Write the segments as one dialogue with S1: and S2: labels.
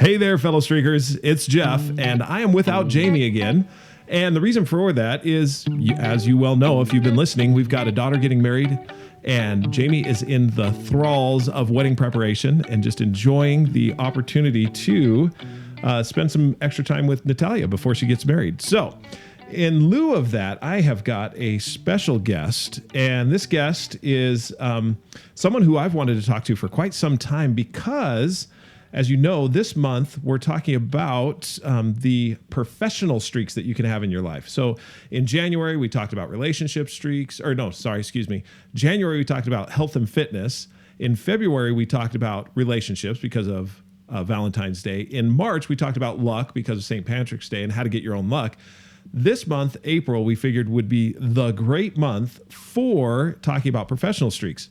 S1: Hey there, fellow streakers. It's Jeff, and I am without Jamie again. And the reason for that is, as you well know, if you've been listening, we've got a daughter getting married, and Jamie is in the thralls of wedding preparation and just enjoying the opportunity to spend some extra time with Natalia before she gets married. So, in lieu of that, I have got a special guest, and this guest is someone who I've wanted to talk to for quite some time because, as you know, this month we're talking about the professional streaks that you can have in your life. So in January, we talked about relationship streaks, January, we talked about health and fitness. In February, we talked about relationships because of Valentine's Day. In March, we talked about luck because of St. Patrick's Day and how to get your own luck. This month, April, we figured would be the great month for talking about professional streaks.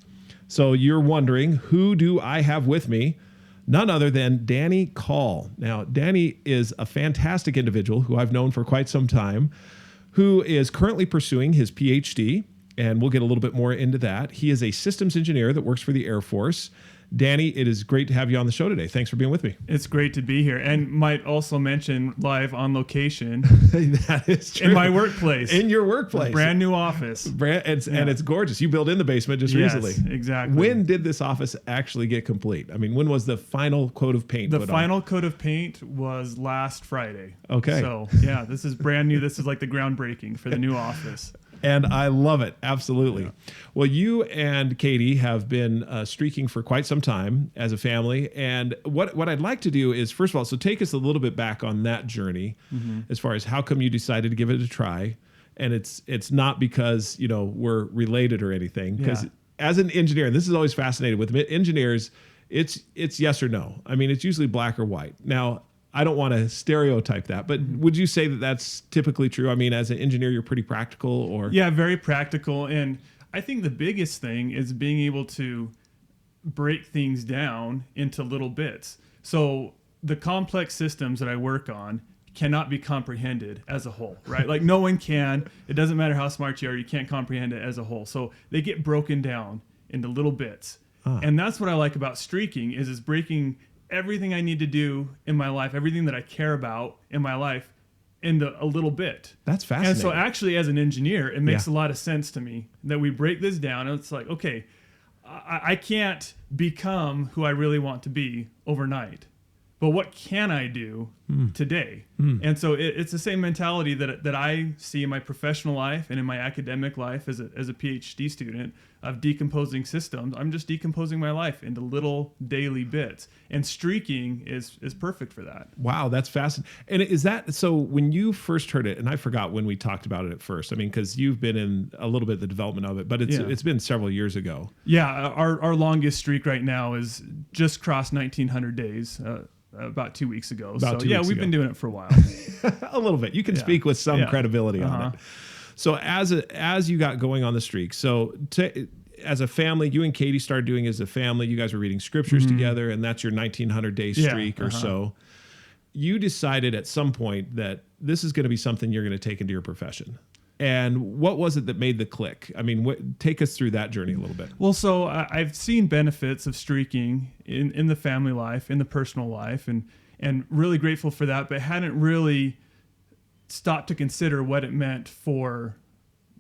S1: So you're wondering, who do I have with me? None other than Danny Call. Now, Danny is a fantastic individual who I've known for quite some time, who is currently pursuing his PhD, and we'll get a little bit more into that. He is a systems engineer that works for the Air Force. Danny, it is great to have you on the show today. Thanks for being with me.
S2: It's great to be here, and might also mention live on location.
S1: That is true.
S2: In my workplace.
S1: In your workplace.
S2: Brand new office.
S1: And it's gorgeous. You built in the basement just recently.
S2: Yes, exactly.
S1: When did this office actually get complete? I mean, when was the final coat of paint put on?
S2: The final coat of paint was last Friday.
S1: Okay.
S2: So, yeah, this is brand new. This is like the groundbreaking for the new office.
S1: And I love it. Absolutely. Yeah. Well, you and Katie have been streaking for quite some time as a family. And what I'd like to do is, first of all, so take us a little bit back on that journey as far as how come you decided to give it a try. And it's not because, we're related or anything. Because as an engineer, and this is always fascinating with engineers, it's yes or no. I mean, it's usually black or white. Now, I don't want to stereotype that, but would you say that that's typically true? I mean, as an engineer, you're pretty practical, or?
S2: Yeah, very practical. And I think the biggest thing is being able to break things down into little bits. So the complex systems that I work on cannot be comprehended as a whole, right? Like no one can. It doesn't matter how smart you are, you can't comprehend it as a whole. So they get broken down into little bits. And that's what I like about streaking is breaking everything I need to do in my life, everything that I care about in my life, into a little bit.
S1: That's fascinating.
S2: And so actually, as an engineer, it makes a lot of sense to me that we break this down. And it's like, okay, I can't become who I really want to be overnight, but what can I do today? And so it's the same mentality that I see in my professional life and in my academic life as a PhD student of decomposing systems. I'm just decomposing my life into little daily bits, and streaking is perfect for that.
S1: Wow, that's fascinating. And is that so? When you first heard it, and I forgot when we talked about it at first. I mean, because you've been in a little bit of the development of it, but it's been several years ago.
S2: Yeah, our longest streak right now is just crossed 1,900 days. About 2 weeks ago. We've been doing it for a while.
S1: A little bit. You can speak with some credibility on it. So as you got going on the streak, as a family, you and Katie started doing as a family. You guys were reading scriptures together, and that's your 1,900 day streak or so. You decided at some point that this is going to be something you're going to take into your profession. And what was it that made the click? I mean, take us through that journey a little bit.
S2: Well, so I've seen benefits of streaking in the family life, in the personal life, and really grateful for that, but hadn't really stopped to consider what it meant for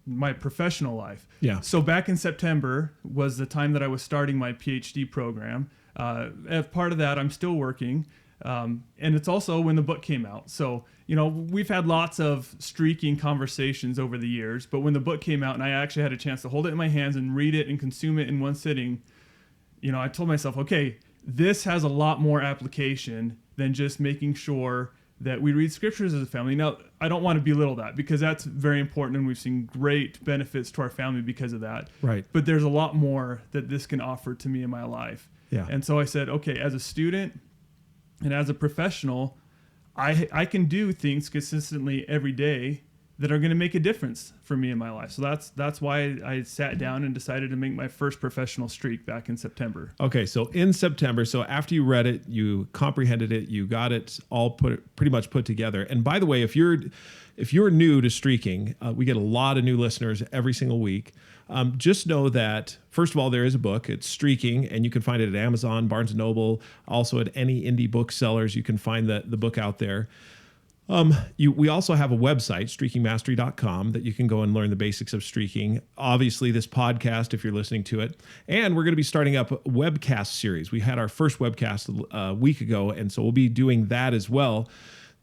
S2: my professional life.
S1: Yeah.
S2: So back in September was the time that I was starting my PhD program. As part of that, I'm still working. And it's also when the book came out. So, we've had lots of streaking conversations over the years, but when the book came out and I actually had a chance to hold it in my hands and read it and consume it in one sitting, I told myself, okay, this has a lot more application than just making sure that we read scriptures as a family. Now, I don't want to belittle that because that's very important and we've seen great benefits to our family because of that.
S1: Right.
S2: But there's a lot more that this can offer to me in my life.
S1: Yeah.
S2: And so I said, okay, as a student, and as a professional, I can do things consistently every day that are going to make a difference for me in my life. So that's why I sat down and decided to make my first professional streak back in September.
S1: Okay, so in September, so after you read it, you comprehended it, you got it all pretty much put together. And by the way, if you're new to streaking, we get a lot of new listeners every single week. Just know that, first of all, there is a book. It's Streaking, and you can find it at Amazon, Barnes & Noble, also at any indie booksellers. You can find the book out there. We also have a website, streakingmastery.com, that you can go and learn the basics of streaking. Obviously, this podcast, if you're listening to it. And we're going to be starting up a webcast series. We had our first webcast a week ago, and so we'll be doing that as well.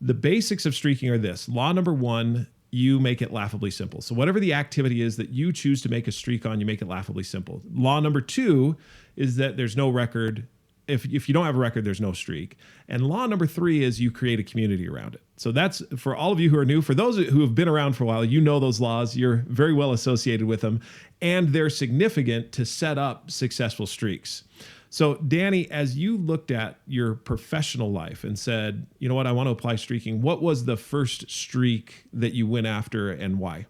S1: The basics of streaking are this. Law number one, you make it laughably simple. So whatever the activity is that you choose to make a streak on, you make it laughably simple. Law number two is that there's no record. If you don't have a record, there's no streak. And law number three is you create a community around it. So that's for all of you who are new. For those who have been around for a while, you know those laws. You're very well associated with them. And they're significant to set up successful streaks. So Danny, as you looked at your professional life and said, you know what, I want to apply streaking, what was the first streak that you went after and why?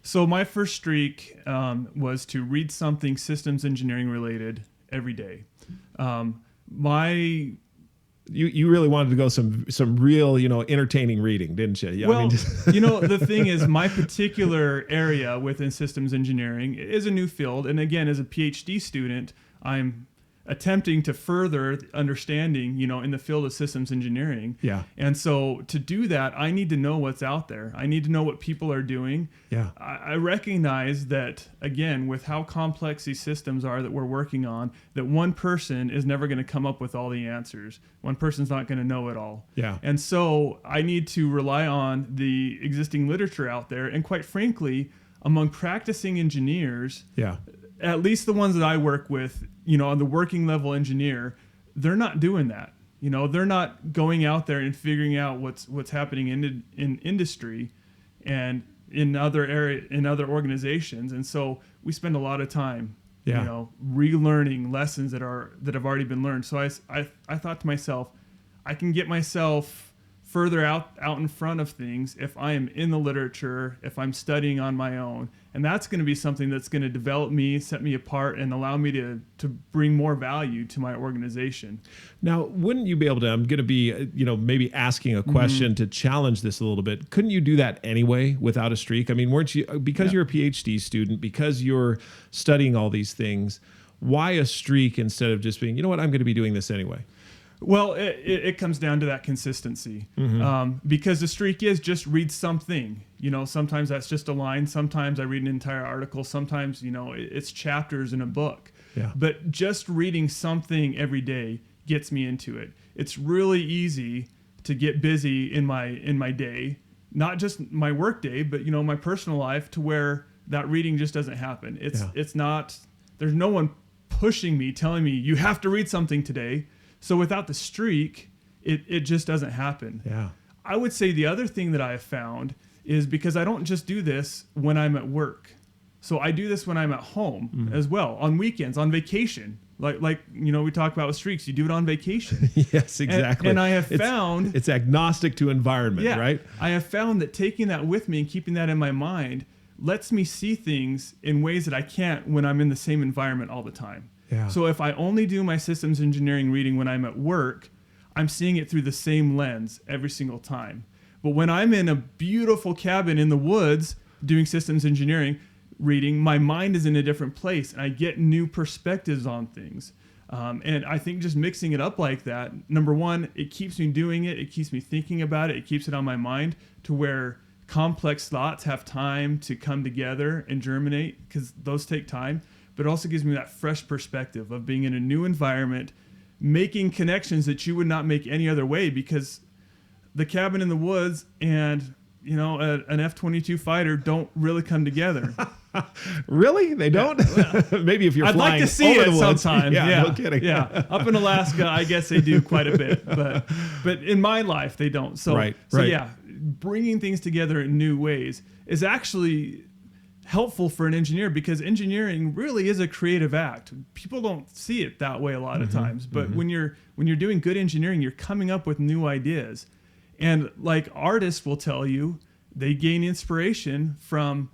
S2: So my first streak was to read something systems engineering related every day.
S1: You really wanted to go some real, entertaining reading, didn't you? Yeah,
S2: well, the thing is, my particular area within systems engineering is a new field. And again, as a PhD student, I'm attempting to further understanding, in the field of systems engineering.
S1: Yeah.
S2: And so to do that, I need to know what's out there. I need to know what people are doing.
S1: Yeah.
S2: I recognize that, again, with how complex these systems are that we're working on, that one person is never going to come up with all the answers. One person's not going to know it all.
S1: Yeah.
S2: And so I need to rely on the existing literature out there. And quite frankly, among practicing engineers,
S1: yeah,
S2: at least the ones that I work with, on the working level engineer, they're not doing that. They're not going out there and figuring out what's happening in industry and in other organizations. And so we spend a lot of time, relearning lessons that have already been learned. So I thought to myself, I can get myself further out in front of things if I am in the literature, if I'm studying on my own. And that's going to be something that's going to develop me, set me apart, and allow me to bring more value to my organization.
S1: Now, wouldn't you be able to, I'm going to be, maybe asking a question to challenge this a little bit. Couldn't you do that anyway without a streak? I mean, weren't you, because you're a PhD student, because you're studying all these things, why a streak instead of just being, you know what, I'm going to be doing this anyway?
S2: Well, it comes down to that consistency, because the streak is just read something. Sometimes that's just a line. Sometimes I read an entire article. Sometimes, it's chapters in a book.
S1: Yeah.
S2: But just reading something every day gets me into it. It's really easy to get busy in my day, not just my work day, but my personal life, to where that reading just doesn't happen. It's not. There's no one pushing me, telling me you have to read something today. So without the streak, it just doesn't happen.
S1: Yeah.
S2: I would say the other thing that I have found is, because I don't just do this when I'm at work. So I do this when I'm at home as well, on weekends, on vacation. Like we talk about with streaks, you do it on vacation.
S1: Yes, exactly.
S2: And I have found...
S1: It's agnostic to environment, right?
S2: I have found that taking that with me and keeping that in my mind lets me see things in ways that I can't when I'm in the same environment all the time.
S1: Yeah.
S2: So if I only do my systems engineering reading when I'm at work, I'm seeing it through the same lens every single time. But when I'm in a beautiful cabin in the woods doing systems engineering reading, my mind is in a different place and I get new perspectives on things. And I think just mixing it up like that, number one, it keeps me doing it. It keeps me thinking about it. It keeps it on my mind to where complex thoughts have time to come together and germinate, because those take time. But it also gives me that fresh perspective of being in a new environment, making connections that you would not make any other way, because the cabin in the woods and, an F-22 fighter don't really come together.
S1: Really? They don't? Well, maybe if you're
S2: I'd
S1: flying
S2: like to see
S1: over
S2: it
S1: the woods.
S2: sometime.
S1: Yeah, no kidding.
S2: Yeah. Up in Alaska, I guess they do quite a bit. But in my life, they don't. So,
S1: right.
S2: Yeah, bringing things together in new ways is actually helpful for an engineer, because engineering really is a creative act. People don't see it that way a lot of times, but when you're doing good engineering, you're coming up with new ideas. And like artists will tell you, they gain inspiration from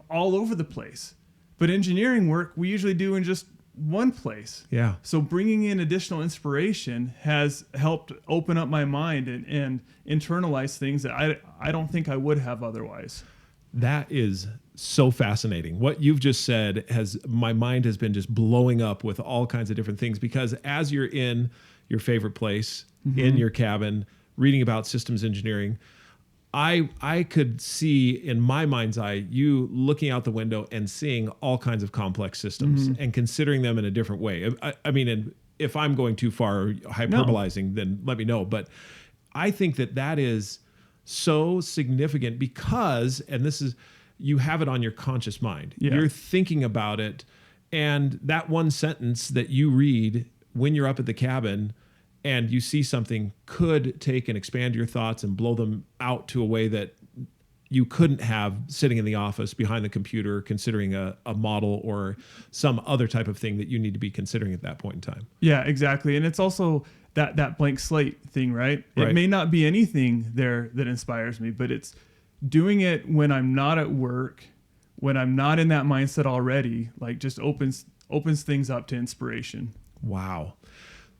S2: all over the place. But engineering work we usually do in just one place.
S1: Yeah.
S2: So bringing in additional inspiration has helped open up my mind and internalize things that I don't think I would have otherwise.
S1: That is so fascinating. What you've just said my mind has been just blowing up with all kinds of different things, because as you're in your favorite place, in your cabin, reading about systems engineering, I could see in my mind's eye you looking out the window and seeing all kinds of complex systems and considering them in a different way. I mean, and if I'm going too far, hyperbolizing, then let me know. But I think that is so significant because, and this is, you have it on your conscious mind.
S2: Yeah.
S1: You're thinking about it, and that one sentence that you read when you're up at the cabin and you see something could take and expand your thoughts and blow them out to a way that you couldn't have sitting in the office behind the computer considering a model or some other type of thing that you need to be considering at that point in time.
S2: Yeah, exactly. And it's also that blank slate thing, right?
S1: Right.
S2: It may not be anything there that inspires me, but it's doing it when I'm not at work, when I'm not in that mindset already, like just opens things up to inspiration.
S1: Wow.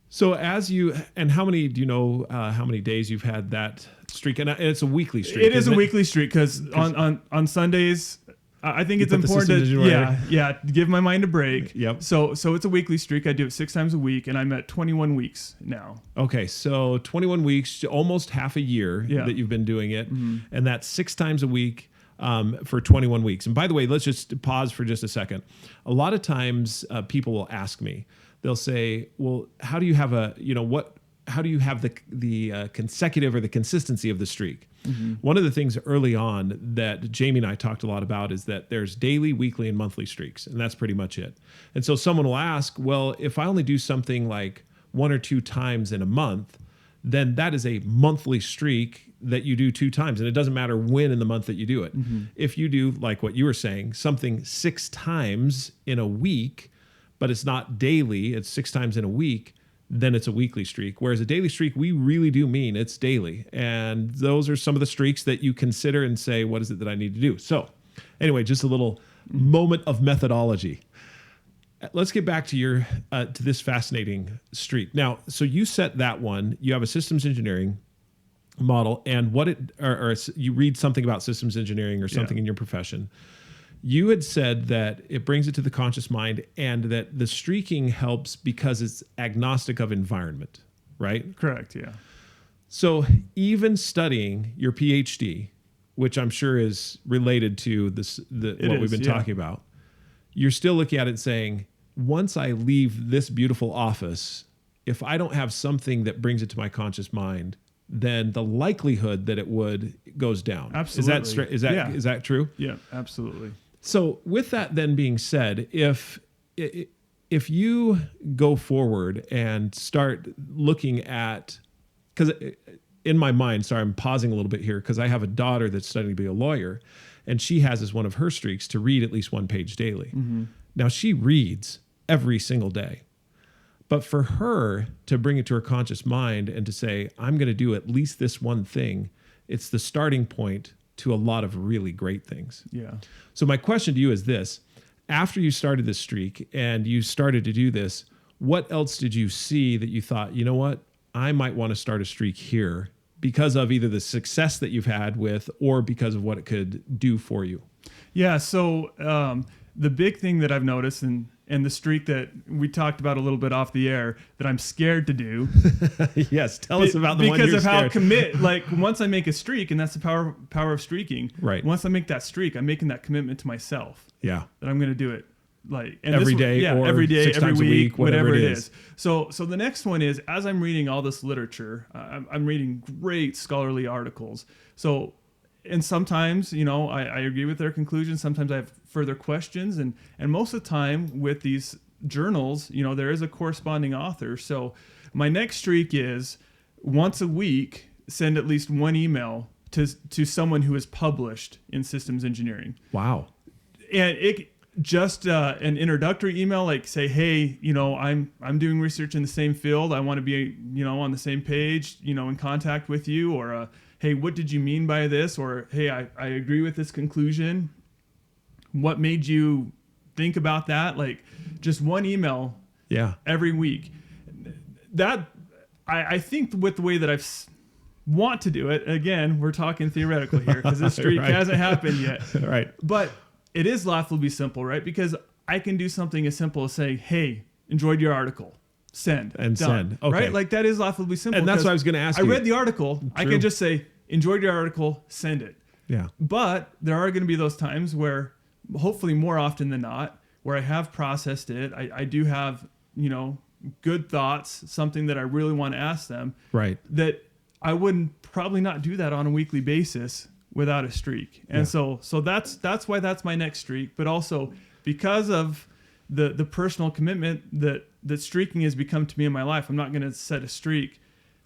S1: So and how many, do you know how many days you've had that streak? And it's a weekly streak.
S2: It is a weekly streak because on Sundays, I think it's important to give my mind a break.
S1: Yep.
S2: So it's a weekly streak. I do it 6 times a week, and I'm at 21 weeks now.
S1: Okay, so 21 weeks, almost half a year that you've been doing it, and that's 6 times a week for 21 weeks. And by the way, let's just pause for just a second. A lot of times people will ask me, they'll say, well, how do you have how do you have the consecutive or the consistency of the streak? One of the things early on that Jamie and I talked a lot about is that there's daily, weekly, and monthly streaks, and that's pretty much it. And so someone will ask, well, if I only do something like 1 or 2 times in a month, then that is a monthly streak that you do 2 times. And it doesn't matter when in the month that you do it. If you do, like what you were saying, something 6 times in a week, but it's not daily, it's 6 times in a week, then it's a weekly streak. Whereas a daily streak, we really do mean it's daily. And those are some of the streaks that you consider and say, what is it that I need to do? So anyway, just a little moment of methodology. Let's get back to to this fascinating streak. Now, so you set that one, you have a systems engineering model, and or you read something about systems engineering or something in your profession. You had said that it brings it to the conscious mind and that the streaking helps because it's agnostic of environment, right?
S2: Correct, yeah.
S1: So even studying your PhD, which I'm sure is related to what we've been talking about, you're still looking at it saying, once I leave this beautiful office, if I don't have something that brings it to my conscious mind, then the likelihood that it would goes down.
S2: Absolutely.
S1: Is that true?
S2: Yeah, absolutely.
S1: So with that then being said, if you go forward and start looking at, because in my mind, sorry, I'm pausing a little bit here because I have a daughter that's studying to be a lawyer, and she has as one of her streaks to read at least 1 page daily. Now she reads every single day. But for her to bring it to her conscious mind and to say, I'm going to do at least this one thing, it's the starting point to a lot of really great things.
S2: Yeah.
S1: So my question to you is this: after you started this streak and you started to do this, what else did you see that you thought, you know what, I might want to start a streak here because of either the success that you've had with or because of what it could do for you?
S2: Yeah. So the big thing that I've noticed and the streak that we talked about a little bit off the air that I'm scared to do.
S1: Yes, tell us about the one you're scared.
S2: Because of how once I make a streak, and that's the power of streaking.
S1: Right.
S2: Once I make that streak, I'm making that commitment to myself.
S1: Yeah.
S2: That I'm going to do it
S1: every day or
S2: every day,
S1: 6
S2: every
S1: times
S2: week,
S1: a week, whatever it is.
S2: So the next one is, as I'm reading all this literature, I'm reading great scholarly articles. And sometimes, I agree with their conclusions. Sometimes I have further questions. And most of the time with these journals, there is a corresponding author. So my next streak is once a week, send at least 1 email to someone who is published in systems engineering.
S1: Wow.
S2: And it just an introductory email, like say, hey, I'm doing research in the same field. I want to be, on the same page, in contact with you, or hey, what did you mean by this? Or, hey, I agree with this conclusion. What made you think about that? Like just one email every week. That I think with the way that want to do it, again, we're talking theoretical here because this streak hasn't happened yet.
S1: Right.
S2: But it is laughably simple, right? Because I can do something as simple as saying, hey, enjoyed your article. Send.
S1: And
S2: done,
S1: send. Okay.
S2: Right? Like that is laughably simple.
S1: And that's what I was going to ask you.
S2: I read the article. True. I can just say, enjoyed your article, send it.
S1: Yeah.
S2: But there are going to be those times where, hopefully more often than not, where I have processed it. I do have, good thoughts, something that I really want to ask them.
S1: Right.
S2: That I wouldn't probably not do that on a weekly basis without a streak. And so that's why that's my next streak. But also because of the personal commitment that streaking has become to me in my life, I'm not going to set a streak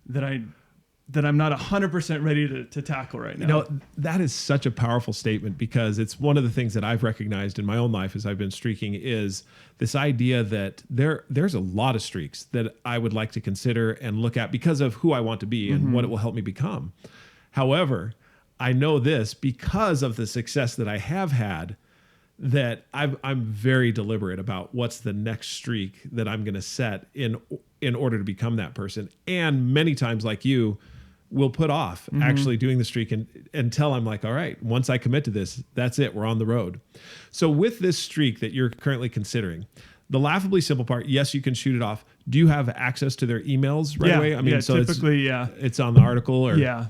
S2: that I'm not 100% ready to tackle right now.
S1: That is such a powerful statement because it's one of the things that I've recognized in my own life as I've been streaking is this idea that there's a lot of streaks that I would like to consider and look at because of who I want to be and what it will help me become. However, I know this because of the success that I have had, that I'm very deliberate about what's the next streak that I'm going to set in order to become that person. And many times, like you, will put off actually doing the streak until I'm like, all right, once I commit to this, that's it. We're on the road. So with this streak that you're currently considering, the laughably simple part, yes, you can shoot it off. Do you have access to their emails right away? I mean, so
S2: typically,
S1: it's on the article or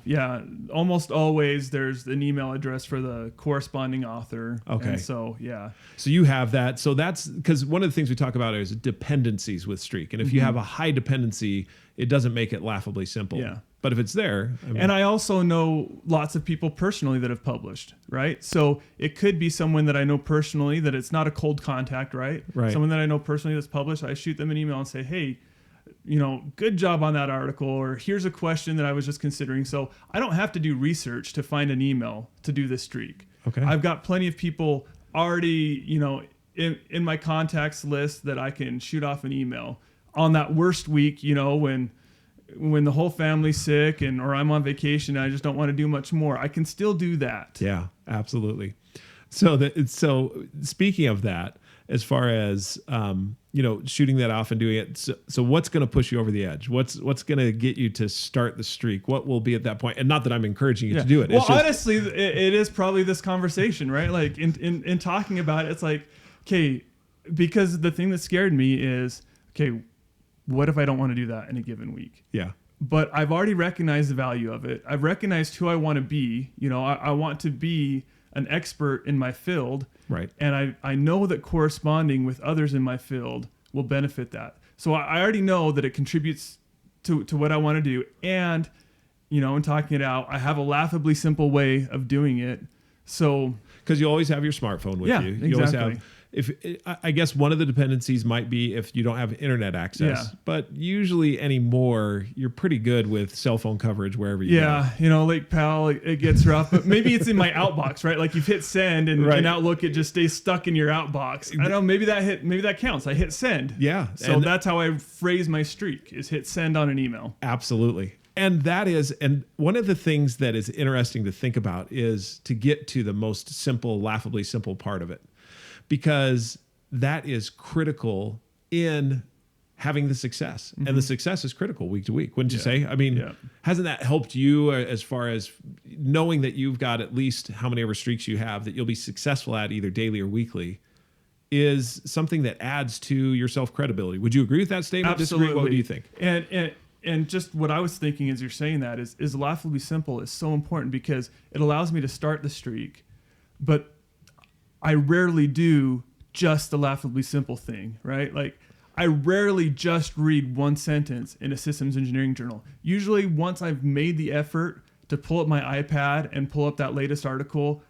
S2: almost always there's an email address for the corresponding author.
S1: Okay.
S2: And so
S1: you have that. So that's because one of the things we talk about is dependencies with streak. And if you have a high dependency, it doesn't make it laughably simple.
S2: Yeah.
S1: But if it's there,
S2: and I also know lots of people personally that have published, right? So it could be someone that I know personally that it's not a cold contact, right?
S1: Right.
S2: Someone that I know personally that's published, I shoot them an email and say, hey, good job on that article, or here's a question that I was just considering. So I don't have to do research to find an email to do this streak.
S1: Okay.
S2: I've got plenty of people already, in my contacts list that I can shoot off an email on that worst week, when the whole family's sick or I'm on vacation and I just don't want to do much more, I can still do that.
S1: Yeah, absolutely. So speaking of that, as far as shooting that off and doing it, so what's going to push you over the edge? What's going to get you to start the streak? What will be at that point? And not that I'm encouraging you to do it.
S2: Well, honestly, it is probably this conversation, right? Like in talking about it, it's like, okay, because the thing that scared me is, okay, what if I don't want to do that in a given week?
S1: Yeah.
S2: But I've already recognized the value of it. I've recognized who I want to be. I want to be an expert in my field.
S1: Right.
S2: And I know that corresponding with others in my field will benefit that. So I already know that it contributes to what I want to do. And, in talking it out, I have a laughably simple way of doing it. So,
S1: because you always have your smartphone with you. You
S2: exactly.
S1: always have. I guess one of the dependencies might be if you don't have internet access, but usually anymore, you're pretty good with cell phone coverage wherever you go.
S2: Lake Powell, it gets rough, but maybe it's in my outbox, right? Like you've hit send and in Outlook, it just stays stuck in your outbox. I don't know, maybe that counts. I hit send.
S1: Yeah.
S2: So that's how I phrase my streak is hit send on an email.
S1: Absolutely. And one of the things that is interesting to think about is to get to the most simple, laughably simple part of it. Because that is critical in having the success. And the success is critical week to week, wouldn't you say? I mean, hasn't that helped you as far as knowing that you've got at least how many ever streaks you have that you'll be successful at either daily or weekly is something that adds to your self-credibility. Would you agree with that statement?
S2: Absolutely.
S1: Disagree? What do you think?
S2: And just what I was thinking as you're saying that is laughably simple is so important because it allows me to start the streak, but I rarely do just the laughably simple thing, right? Like I rarely just read one sentence in a systems engineering journal. Usually once I've made the effort to pull up my iPad and pull up that latest article,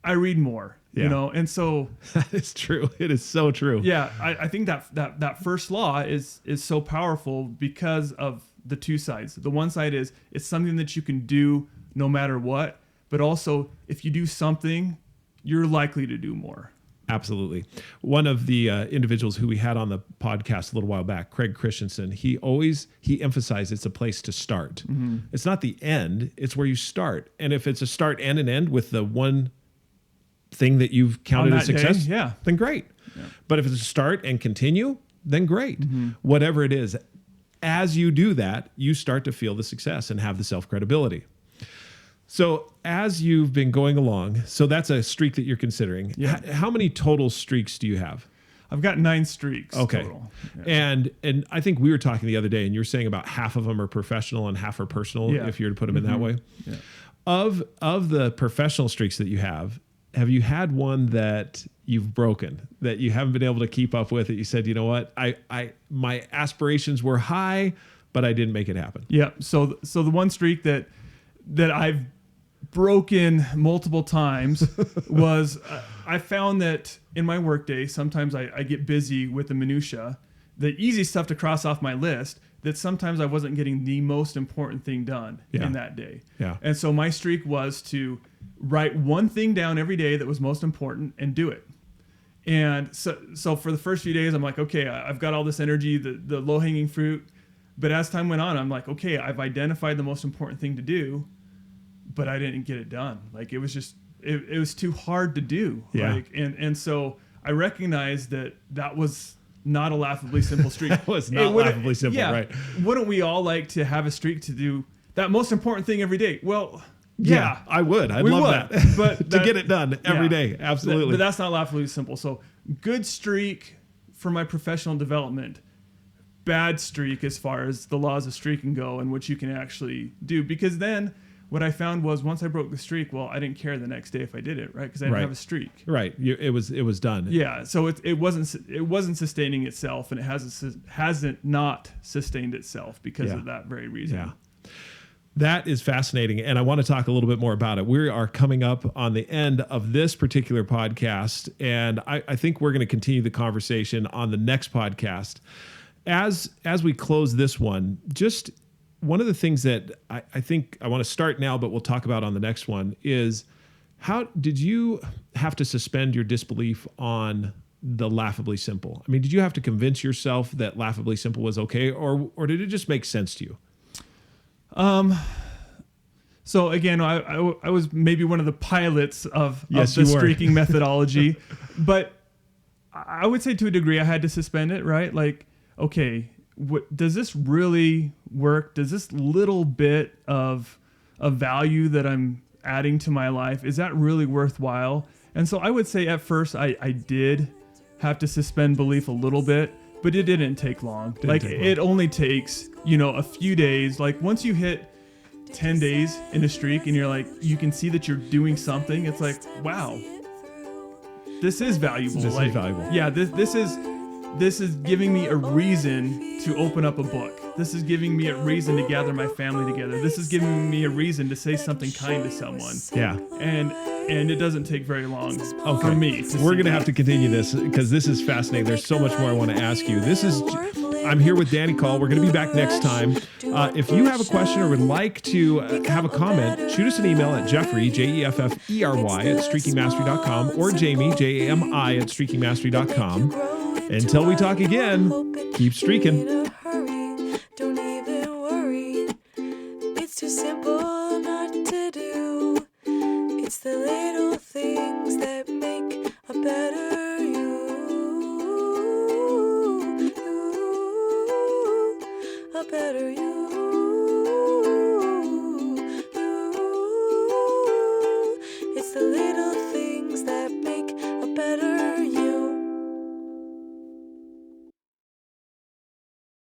S2: I read more, and so
S1: that is true. It is so true.
S2: Yeah. I think that first law is so powerful because of the two sides. The one side is it's something that you can do no matter what, but also if you do something, you're likely to do more.
S1: Absolutely. One of the individuals who we had on the podcast a little while back, Craig Christensen, he emphasized it's a place to start. It's not the end, it's where you start. And if it's a start and an end with the one thing that you've counted as success,
S2: day,
S1: then great. Yeah. But if it's a start and continue, then great. Whatever it is, as you do that, you start to feel the success and have the self-credibility. So as you've been going along, so that's a streak that you're considering.
S2: Yeah.
S1: How many total streaks do you have?
S2: I've got 9 streaks
S1: Okay.
S2: total. Yeah.
S1: And I think we were talking the other day, and you were saying about half of them are professional and half are personal, if you were to put them in that way.
S2: Yeah.
S1: Of the professional streaks that you have you had one that you've broken, that you haven't been able to keep up with, that you said, you know what, my aspirations were high, but I didn't make it happen?
S2: Yeah. So the one streak that I've broken multiple times was I found that in my workday, sometimes I get busy with the minutia, the easy stuff to cross off my list, that sometimes I wasn't getting the most important thing done in that day.
S1: Yeah.
S2: And so my streak was to write one thing down every day that was most important and do it. And so for the first few days, I'm like, okay, I've got all this energy, the low-hanging fruit. But as time went on, I'm like, okay, I've identified the most important thing to do, but I didn't get it done. Like it was just, it was too hard to do.
S1: Yeah.
S2: Like, and so I recognized that was not a laughably simple streak.
S1: That was not laughably simple, right?
S2: Wouldn't we all like to have a streak to do that most important thing every day? Well,
S1: yeah, I would. I'd love that.
S2: But
S1: to get it done every day. Absolutely.
S2: But that's not laughably simple. So good streak for my professional development. Bad streak as far as the laws of streaking go and what you can actually do. Because then what I found was once I broke the streak, well, I didn't care the next day if I did it, right? Because I didn't have a streak.
S1: Right. It was done.
S2: Yeah. So it wasn't sustaining itself, and it hasn't not sustained itself because of that very reason.
S1: Yeah. That is fascinating, and I want to talk a little bit more about it. We are coming up on the end of this particular podcast, and I think we're going to continue the conversation on the next podcast. As we close this one, just one of the things that I think I want to start now, but we'll talk about on the next one, is how did you have to suspend your disbelief on the Laughably Simple? I mean, did you have to convince yourself that Laughably Simple was okay, or did it just make sense to you?
S2: So again, I was maybe one of the pilots of the
S1: you were.
S2: streaking methodology, but I would say to a degree I had to suspend it, right? Like, okay, does this really work? Does this little bit of value that I'm adding to my life, is that really worthwhile? And so I would say at first I did have to suspend belief a little bit, but it didn't take long. It only takes, a few days. Like once you hit 10 days in a streak and you're like, you can see that you're doing something. It's like, wow, this is valuable.
S1: This is valuable.
S2: Yeah, this is giving me a reason to open up a book. This is giving me a reason to gather my family together. This is giving me a reason to say something kind to someone.
S1: Yeah.
S2: And it doesn't take very long for me.
S1: We're going to have to continue this because this is fascinating. There's so much more I want to ask you. I'm here with Danny Call. We're going to be back next time. If you have a question or would like to have a comment, shoot us an email at Jeffrey, Jefffery, at streakingmastery.com, or Jamie, Jami, at streakingmastery.com. Until we talk again, keep streaking.
S3: Don't even worry. It's too simple not to do. It's the little things that